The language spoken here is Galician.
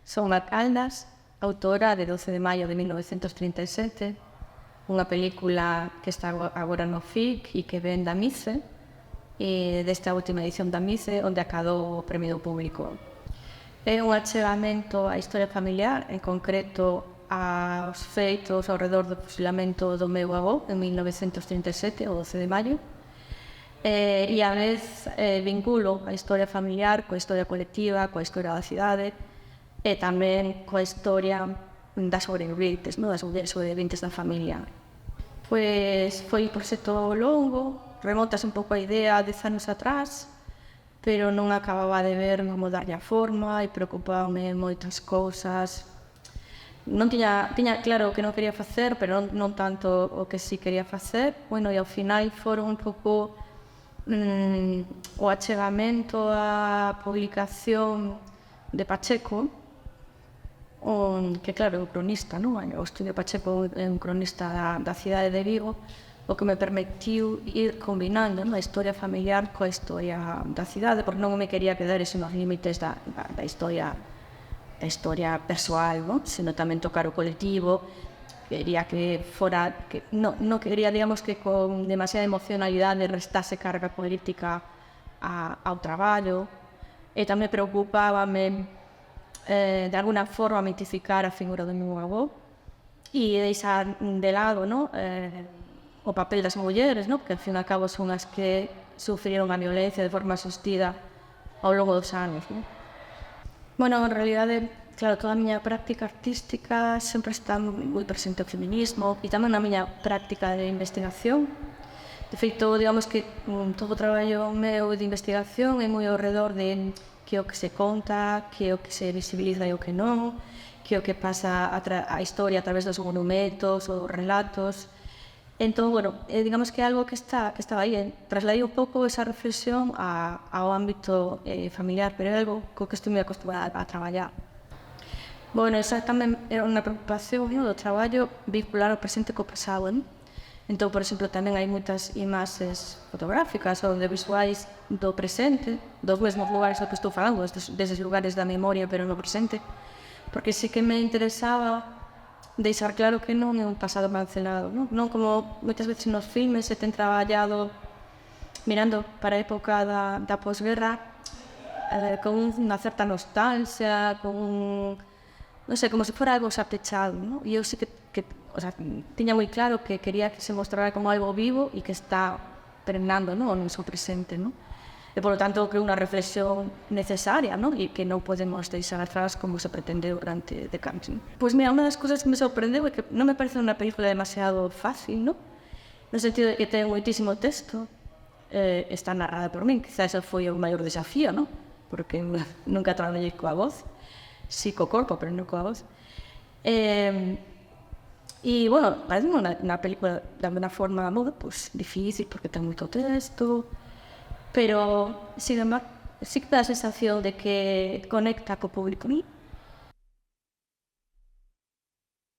Son Mar Caldas, autora de 12 de maio de 1937, unha película que está agora no FIC e que ven da MICE, e desta última edición da MICE, onde acadou o premio do público. É un achegamento á historia familiar, en concreto aos feitos ao redor do fusilamento do meu avó en 1937, o 12 de maio, e a vez vinculo a historia familiar coa historia colectiva, coa historia da cidade, e tamén coa historia das sobreviventes, das mulleres sobreviventes da familia. Pois foi un proxecto longo, remontase un pouco a idea 10 anos atrás, pero non acababa de ver como darlle a forma e preocupábame moitas cousas. Non tiña claro o que non quería facer, pero non tanto o que sí quería facer. Bueno, e ao final foron un pouco o achegamento á publicación de Pacheco, que claro, é un cronista, non? O estudio Pacheco é un cronista da cidade de Vigo, o que me permitiu ir combinando a historia familiar coa historia da cidade, porque non me quería quedar nos límites da historia persoal, sino tamén tocar o colectivo. Quería que fora, non quería, digamos, que con demasiada emocionalidade restase carga política ao traballo, e tamén preocupábame de alguna forma mitificar a figura do meu avó e deixar de lado o papel das mulleres, porque ao fin e ao cabo son as que sufriron a violencia de forma sostida ao longo dos anos. Bueno, en realidade, claro, toda a miña práctica artística sempre está moi presente o feminismo e tamén na miña práctica de investigación. De feito, digamos que todo o traballo meu de investigación é moi ao redor de que o que se conta, que o que se visibiliza e o que non, que o que pasa a historia a través dos monumentos ou dos relatos. Entón, bueno, digamos que é algo que estaba aí. Trasladei un pouco esa reflexión ao ámbito familiar, pero é algo co que estou moi acostumada a traballar. Bueno, esa tamén era unha preocupación do traballo vincular o presente co pasado, Entón, por exemplo, tamén hai moitas imaxes fotográficas ou audiovisuais do presente, dos mesmos lugares ao que estou falando, deses lugares da memoria, pero no presente, porque sí que me interesaba deixar claro que non é un pasado cancelado, non como moitas veces nos filmes se ten traballado mirando para a época da posguerra con unha certa nostalgia, con non sei, como se fora algo xa pechado, E eu sí que tiña moi claro que quería que se mostrara como algo vivo e que está pregnando o noso presente, E, polo tanto, que é unha reflexión necesaria, E que non podemos deixar atrás como se pretende durante décadas. Pois mira, unha das cousas que me sorprendeu é que non me parece unha película demasiado fácil, No sentido de que ten moitísimo texto, está narrada por min, quizás ese foi o maior desafío, Porque nunca traballei coa voz, si co corpo, pero non coa voz. E, bueno, parece unha película de alguna forma difícil, porque ten moito texto, pero, sin embargo, sí que dá a sensación de que conecta co público.